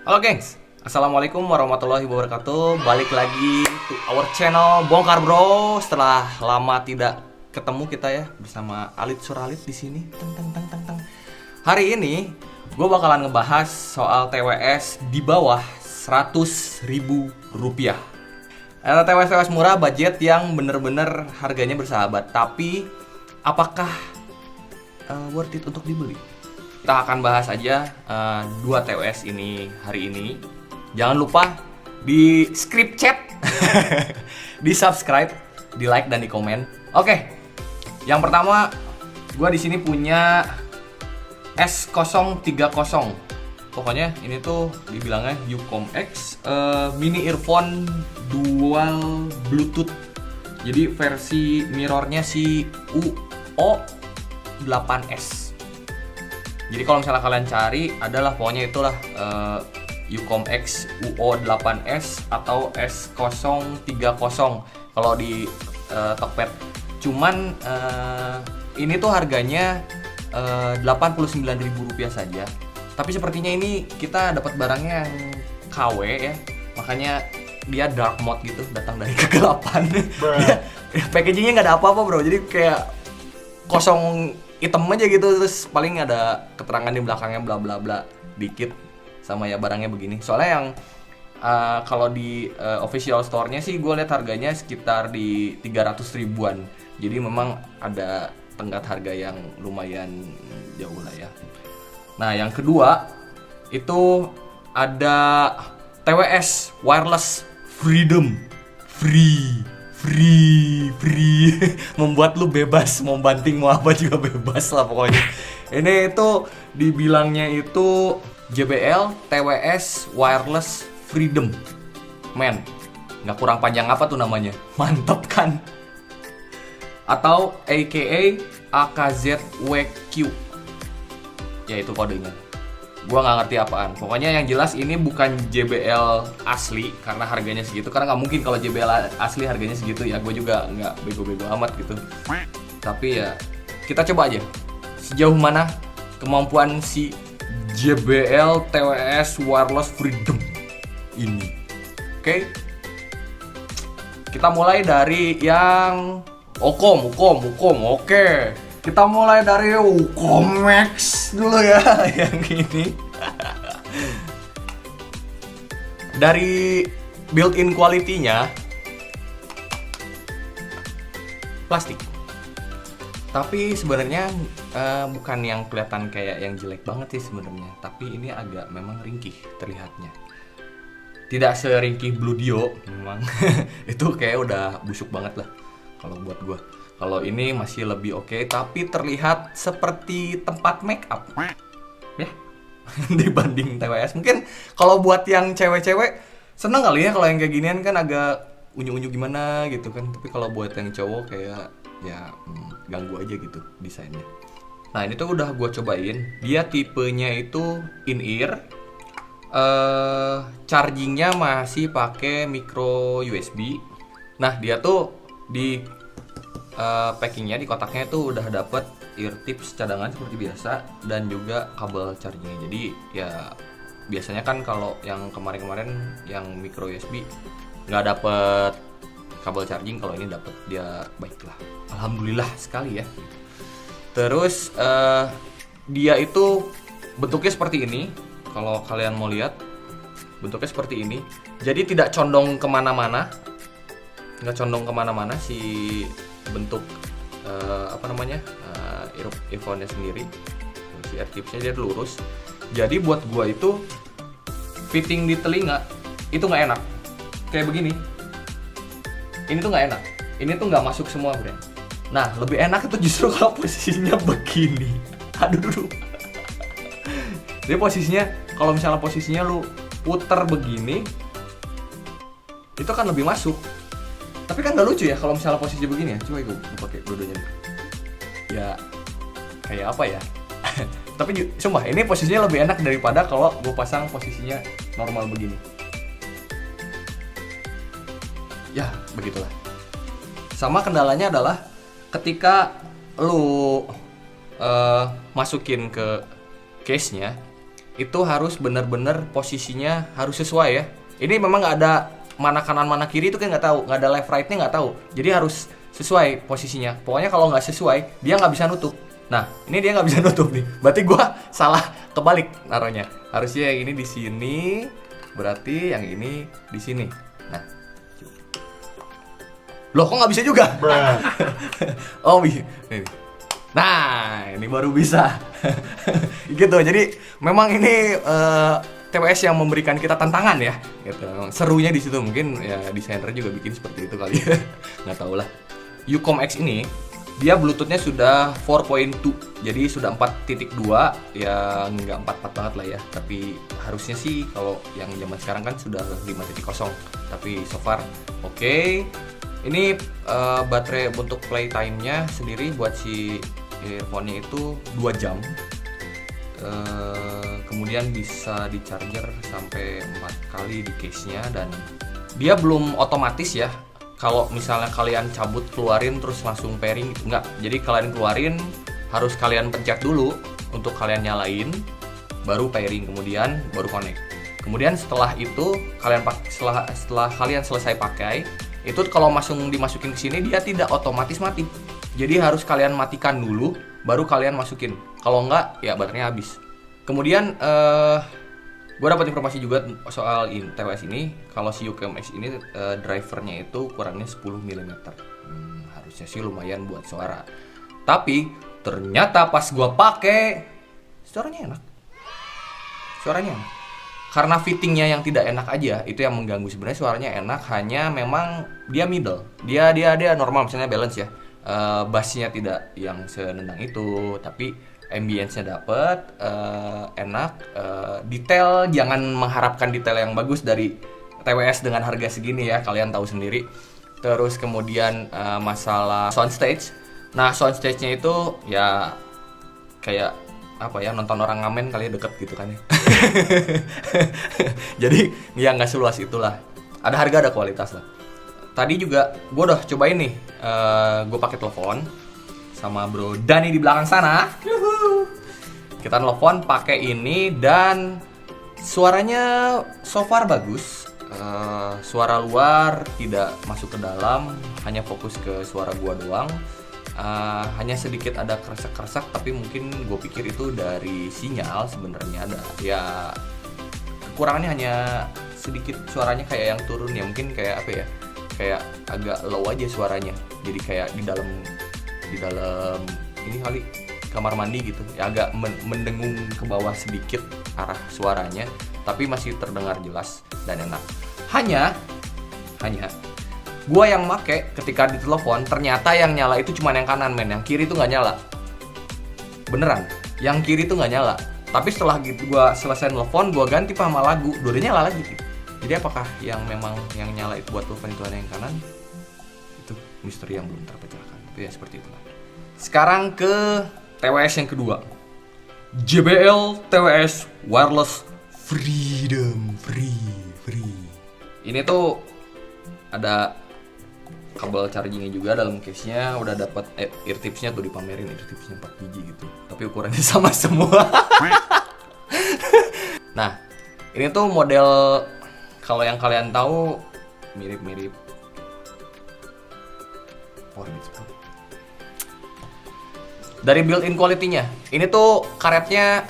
Halo gengs, Assalamualaikum warahmatullahi wabarakatuh. Balik lagi to our channel Bongkar Bro. Setelah lama tidak ketemu kita ya bersama Alit Suralit di sini. Teng, teng, teng, teng, teng. Hari ini gue bakalan ngebahas soal TWS di bawah 100.000 rupiah. Ada TWS murah budget yang bener-bener harganya bersahabat. Tapi apakah worth it untuk dibeli? Kita akan bahas aja dua TWS ini hari ini. Jangan lupa di script chat, di subscribe, di like dan di komen. Oke, yang pertama gue di sini punya S030. Pokoknya ini tuh dibilangnya Ucom X mini earphone dual Bluetooth. Jadi versi mirrornya si UO8S. Jadi kalau misalnya kalian cari adalah pokoknya itulah Ucom X UO8S atau S030 kalau di Tokped. Cuman ini tuh harganya Rp89.000 saja. Tapi sepertinya ini kita dapat barangnya yang KW ya. Makanya dia dark mode gitu, datang dari kegelapan. Packagingnya nggak ada apa-apa bro. Jadi kayak kosong hitam aja gitu, terus paling ada keterangan di belakangnya bla bla bla dikit sama ya barangnya begini. Soalnya yang kalau di official store-nya sih gue lihat harganya sekitar di 300 ribuan. Jadi memang ada tenggat harga yang lumayan jauh lah ya. Nah, yang kedua itu ada TWS Wireless Freedom. Free membuat lu bebas, mau banting mau apa juga bebas lah pokoknya. Ini itu dibilangnya itu JBL TWS Wireless Freedom. Men, nggak kurang panjang apa tuh namanya? Mantep kan? Atau AKA AKZWQ. Ya itu kodenya. Gua nggak ngerti apaan. Pokoknya yang jelas ini bukan JBL asli karena harganya segitu. Karena nggak mungkin kalau JBL asli harganya segitu ya. Gue juga nggak bego-bego amat gitu. Tapi ya kita coba aja sejauh mana kemampuan si JBL TWS Wireless Freedom ini. Oke. Kita mulai dari yang Ucom. Oke. Kita mulai dari Ucom X dulu ya, yang ini. Dari built-in quality-nya plastik. Tapi sebenarnya bukan yang kelihatan kayak yang jelek banget sih sebenarnya. Tapi ini agak memang ringkih terlihatnya. Tidak seringkih Blue Dio memang. Itu kayak udah busuk banget lah kalau buat gua. Kalau ini masih lebih oke, tapi terlihat seperti tempat make up ya dibanding TWS. Mungkin kalau buat yang cewek-cewek seneng kali ya kalau yang kayak ginian kan agak unyu-unyu gimana gitu kan. Tapi kalau buat yang cowok kayak ya ganggu aja gitu desainnya. Nah ini tuh udah gue cobain. Dia tipenya itu in-ear. Chargingnya masih pakai micro USB. Nah dia tuh di packingnya di kotaknya tuh udah dapet ear tips cadangan seperti biasa dan juga kabel chargingnya. Jadi ya biasanya kan kalau yang kemarin-kemarin yang micro USB nggak dapet kabel charging, kalau ini dapet, dia baiklah, alhamdulillah sekali ya. Terus dia itu bentuknya seperti ini. Kalau kalian mau lihat bentuknya seperti ini. Jadi tidak condong kemana-mana, nggak condong kemana-mana si bentuk earphone-nya sendiri. Si ear tipsnya dia lurus. Jadi buat gua itu fitting di telinga itu nggak enak. Kayak begini. Ini tuh nggak enak. Ini tuh nggak masuk semua, bro. Nah, lebih enak itu justru kalau posisinya begini. Aduh. Jadi posisinya, kalau misalnya posisinya lu puter begini, itu kan lebih masuk. Tapi kan nggak lucu ya kalau misalnya posisi begini ya. Coba gue pakai dua-duanya deh. Ya kayak apa ya? Tapi sumpah ini posisinya lebih enak daripada kalau gue pasang posisinya normal begini. Ya begitulah. Sama kendalanya adalah ketika lu masukin ke case-nya, itu harus benar-benar posisinya harus sesuai ya. Ini memang nggak ada mana kanan mana kiri itu kan nggak tahu, nggak ada left rightnya nggak tahu. Jadi harus sesuai posisinya. Pokoknya kalau nggak sesuai dia nggak bisa nutup. Nah ini dia nggak bisa nutup nih. Berarti gua salah kebalik naruhnya. Harusnya yang ini di sini, berarti yang ini di sini. Nah, loh kok nggak bisa juga? Oh bisa. Nah, ini baru bisa. Gitu. Jadi memang ini TWS yang memberikan kita tantangan ya. Gitu. Serunya di situ mungkin ya desainer juga bikin seperti itu kali ya. Nggak tahu lah. Ucom X ini dia Bluetooth-nya sudah 4.2. Jadi sudah 4.2 ya nggak 4.4 banget lah ya. Tapi harusnya sih kalau yang zaman sekarang kan sudah 5.0. Tapi so far oke. Ini baterai untuk playtime-nya sendiri buat si earphone-nya itu 2 jam. Kemudian bisa di charger sampai 4 kali di case-nya dan dia belum otomatis ya. Kalau misalnya kalian cabut keluarin terus langsung pairing enggak. Jadi kalian keluarin harus kalian pencet dulu untuk kalian nyalain baru pairing kemudian baru connect. Kemudian setelah itu kalian setelah kalian selesai pakai itu kalau dimasukin ke sini dia tidak otomatis mati. Jadi harus kalian matikan dulu baru kalian masukin. Kalau enggak ya baterainya habis. Kemudian gue dapat informasi juga soal TWS ini. Kalau si Ucom X ini drivernya itu ukurannya 10 mm. Harusnya sih lumayan buat suara. Tapi ternyata pas gue pakai suaranya enak. Karena fittingnya yang tidak enak aja itu yang mengganggu. Sebenarnya suaranya enak, hanya memang dia middle. Dia normal misalnya balance ya. Bassnya tidak yang senendang itu, tapi ambience-nya dapet, enak, detail jangan mengharapkan detail yang bagus dari TWS dengan harga segini ya, kalian tahu sendiri. Terus kemudian masalah soundstage. Nah, soundstage-nya itu ya kayak apa ya, nonton orang ngamen kali ya, deket gitu kan ya. Jadi ya nggak seluas itulah. Ada harga ada kualitas lah. Tadi juga gue udah cobain nih, gue pakai telepon sama Bro Dani di belakang sana. Kita telepon pakai ini dan suaranya so far bagus. Suara luar tidak masuk ke dalam, hanya fokus ke suara gua doang. Hanya sedikit ada kresek-kresek, tapi mungkin gue pikir itu dari sinyal sebenarnya. Ada ya kekurangannya hanya sedikit, suaranya kayak yang turun ya, mungkin kayak apa ya, kayak agak low aja suaranya. Jadi kayak di dalam ini kali kamar mandi gitu ya, agak mendengung ke bawah sedikit arah suaranya, tapi masih terdengar jelas dan enak. Hanya gua yang make ketika ditelepon ternyata yang nyala itu cuma yang kanan men, yang kiri itu nggak nyala. Beneran, yang kiri itu nggak nyala. Tapi setelah gitu gua selesai telepon, gua ganti sama lagu, dua-duanya nyala lagi. Jadi apakah yang memang yang nyala itu buat telepon itu ada yang kanan? Itu misteri yang belum terpecahkan. Tapi ya seperti itulah. Sekarang ke TWS yang kedua, JBL TWS Wireless Freedom Free. Ini tuh ada kabel chargingnya juga dalam case-nya, udah dapat ear tips-nya tuh dipamerin, ear tips-nya 4 biji gitu. Tapi ukurannya sama semua. Nah, ini tuh model kalau yang kalian tahu mirip-mirip Orbit Pro. Dari built-in quality-nya, ini tuh karetnya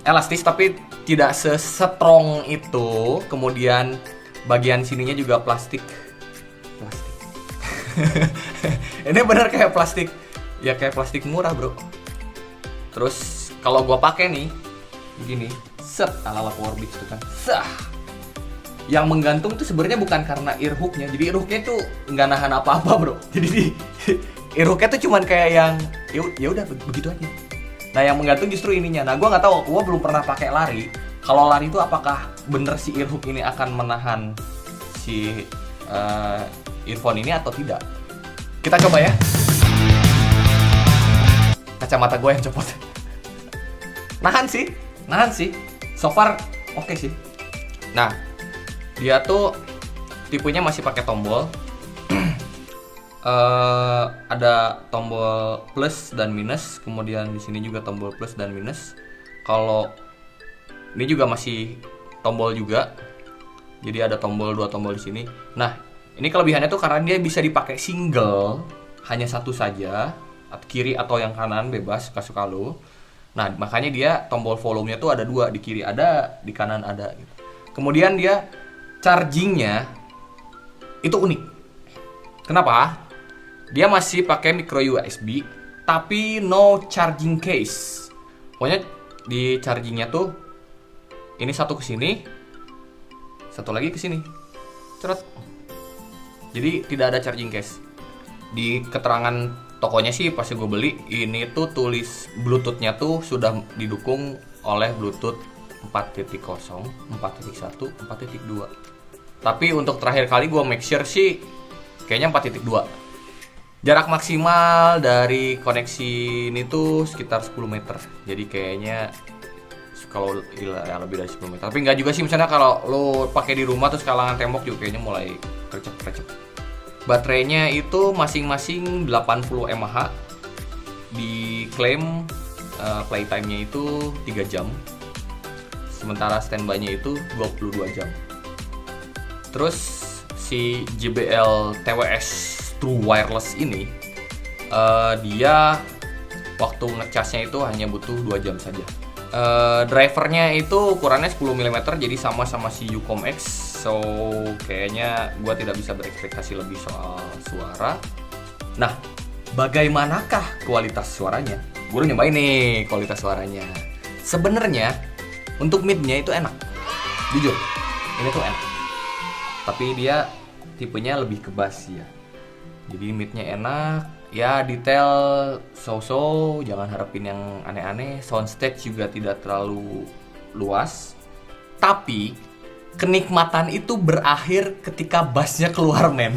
elastis tapi tidak se-strong itu. Kemudian bagian sininya juga plastik. Ini bener kayak plastik, ya kayak plastik murah bro. Terus kalau gua pakai nih begini, set ala Powerbeats itu kan, sah. Yang menggantung tuh sebenarnya bukan karena ear hook-nya. Jadi ear hook-nya tuh nggak nahan apa-apa bro. Jadi ear hook-nya tuh cuman kayak yang ya udah begitu aja. Nah yang menggantung justru ininya. Nah gua nggak tahu, gua belum pernah pakai lari. Kalau lari itu apakah bener si ear hook ini akan menahan si earphone ini atau tidak? Kita coba ya. Kacamata gue yang copot. Nahan sih. So far oke sih. Nah, dia tuh tipenya masih pakai tombol. Ada tombol plus dan minus, kemudian di sini juga tombol plus dan minus. Kalau Ini juga masih tombol juga. Jadi ada tombol, 2 tombol di sini. Nah, ini kelebihannya tuh karena dia bisa dipakai single, hanya satu saja, kiri atau yang kanan bebas, suka-suka lo. Nah, makanya dia tombol volumenya tuh ada 2, di kiri ada, di kanan ada gitu. Kemudian dia chargingnya itu unik. Kenapa? Dia masih pakai micro USB, tapi no charging case. Pokoknya di chargingnya tuh ini satu ke sini, satu lagi ke sini, ceret. Jadi tidak ada charging case. Di keterangan tokonya sih pas gue beli, ini tuh tulis Bluetooth-nya tuh sudah didukung oleh Bluetooth 4.0, 4.1, 4.2. Tapi untuk terakhir kali gue make sure sih kayaknya 4.2. Jarak maksimal dari koneksi ini tuh sekitar 10 meter. Jadi kayaknya kalau ya lebih dari 10 meter. Tapi nggak juga sih, misalnya kalau lo pakai di rumah terus kalangan tembok juga kayaknya mulai krecek-krecek. Baterainya itu masing-masing 80 mAh. Diklaim playtime-nya itu 3 jam. Sementara standby-nya itu 22 jam. Terus si JBL TWS True Wireless ini dia waktu ngecasnya itu hanya butuh 2 jam saja. Drivernya itu ukurannya 10 mm, jadi sama si Ucom X. So kayaknya gua tidak bisa berekspektasi lebih soal suara. Nah, bagaimanakah kualitas suaranya? Gue udah nyobain nih kualitas suaranya. Sebenarnya untuk mid-nya itu enak, jujur ini tuh enak. Tapi dia tipenya lebih ke bass ya. Jadi mid-nya enak. Ya detail so-so, jangan harapin yang aneh-aneh. Soundstage juga tidak terlalu luas. Tapi kenikmatan itu berakhir ketika bassnya keluar, men.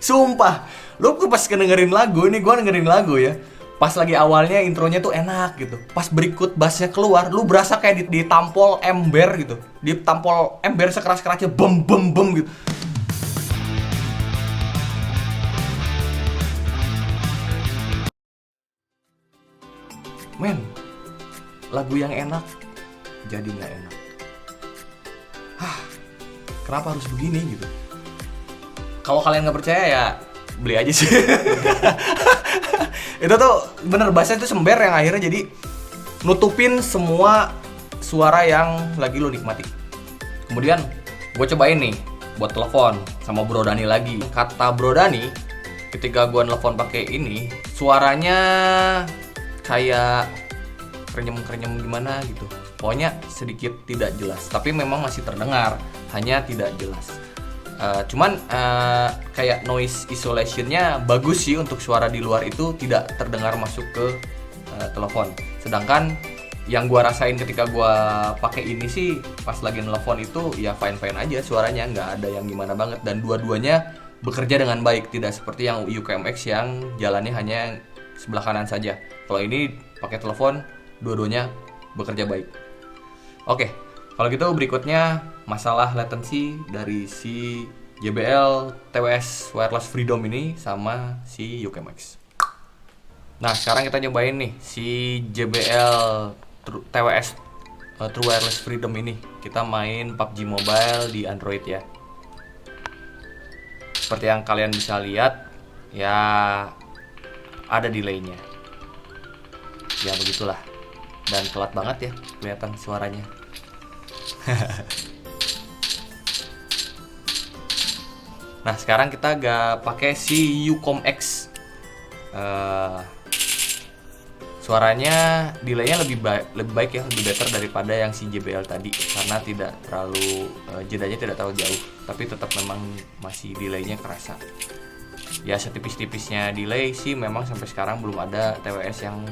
Sumpah, lu pas dengerin lagu, ini gue dengerin lagu ya, pas lagi awalnya intronya tuh enak gitu, pas berikut bassnya keluar, lu berasa kayak ditampol ember gitu, ditampol ember sekeras-kerasnya, bem bem bem gitu. Men, lagu yang enak jadi nggak enak. Kenapa harus begini gitu? Kalau kalian nggak percaya ya beli aja sih. Itu tuh bener, bassnya tuh sember yang akhirnya jadi nutupin semua suara yang lagi lo nikmati. Kemudian gue cobain nih buat telepon sama Bro Dani lagi. Kata Bro Dani, ketika gue nelfon pakai ini, suaranya kayak krenyem-krenyem gimana gitu. Pokoknya sedikit tidak jelas, tapi memang masih terdengar, hanya tidak jelas. Cuman kayak noise isolationnya bagus sih untuk suara di luar itu tidak terdengar masuk ke telepon. Sedangkan yang gua rasain ketika gua pakai ini sih pas lagi nelfon itu ya fine-fine aja, suaranya nggak ada yang gimana banget, dan dua-duanya bekerja dengan baik, tidak seperti yang UKMX yang jalannya hanya sebelah kanan saja. Kalau ini pakai telepon, dua-duanya bekerja baik. Oke, kalau gitu berikutnya masalah latency dari si JBL TWS Wireless Freedom ini sama si UKMX. Nah, sekarang kita nyobain nih si JBL TWS True Wireless Freedom ini. Kita main PUBG Mobile di Android ya. Seperti yang kalian bisa lihat, ya ada delaynya. Ya begitulah. Dan telat banget ya kelihatan suaranya. Nah, sekarang kita gak pakai si Ucom X. Suaranya delaynya lebih baik ya, lebih better daripada yang si JBL tadi, karena tidak terlalu jedanya tidak terlalu jauh, tapi tetap memang masih delaynya kerasa. Ya setipis-tipisnya delay sih, memang sampai sekarang belum ada TWS yang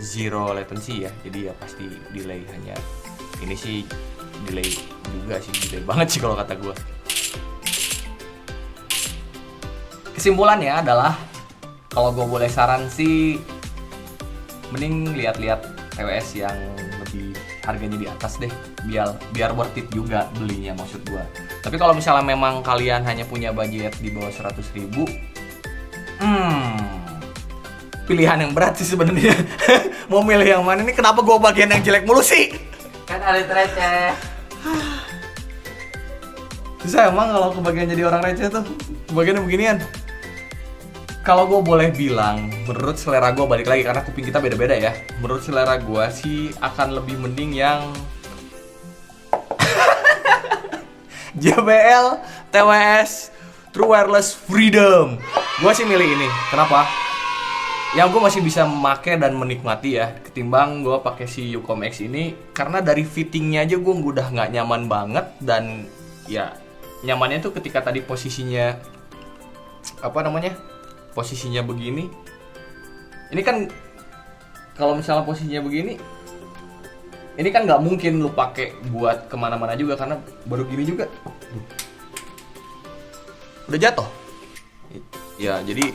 zero latency ya, jadi ya pasti delay, hanya ini sih delay juga sih, delay banget sih kalau kata gue. Kesimpulannya adalah, kalau gue boleh saran sih, mending lihat-lihat TWS yang lebih harganya di atas deh, biar worth it juga belinya, maksud gue. Tapi kalau misalnya memang kalian hanya punya budget di bawah 100.000, pilihan yang berat sih sebenarnya. Mau milih yang mana nih? Kenapa gue bagian yang jelek mulu sih? Kan Alit receh. Bisa emang kalau kebagian jadi orang receh tuh kebagian beginian. Kalau gue boleh bilang, menurut selera gue balik lagi karena kuping kita beda-beda ya. Menurut selera gue sih akan lebih mending yang JBL TWS True Wireless Freedom. Gue sih milih ini. Kenapa? Yang gue masih bisa memakai dan menikmati ya, ketimbang gue pakai si Yucom X ini karena dari fittingnya aja gue udah nggak nyaman banget. Dan ya nyamannya tuh ketika tadi posisinya posisinya begini. Ini kan kalau misalnya posisinya begini, ini kan nggak mungkin lu pakai buat kemana-mana juga karena baru gini juga udah jatuh. Ya jadi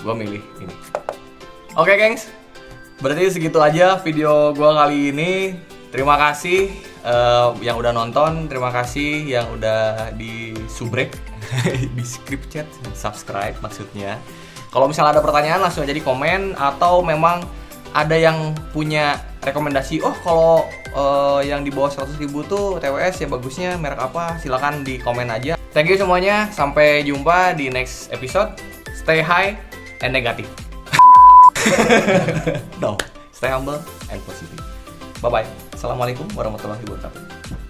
gue milih ini. Oke gengs, berarti segitu aja video gue kali ini. Terima kasih yang udah nonton, terima kasih yang udah di subrek, di skip chat, subscribe maksudnya. Kalau misalnya ada pertanyaan langsung aja di komen, atau memang ada yang punya rekomendasi, oh kalau yang di bawah 100.000 tuh TWS ya bagusnya merek apa, silakan di komen aja. Thank you semuanya, sampai jumpa di next episode. Stay high and negative. No, stay humble and positive. Bye bye. Assalamualaikum warahmatullahi wabarakatuh.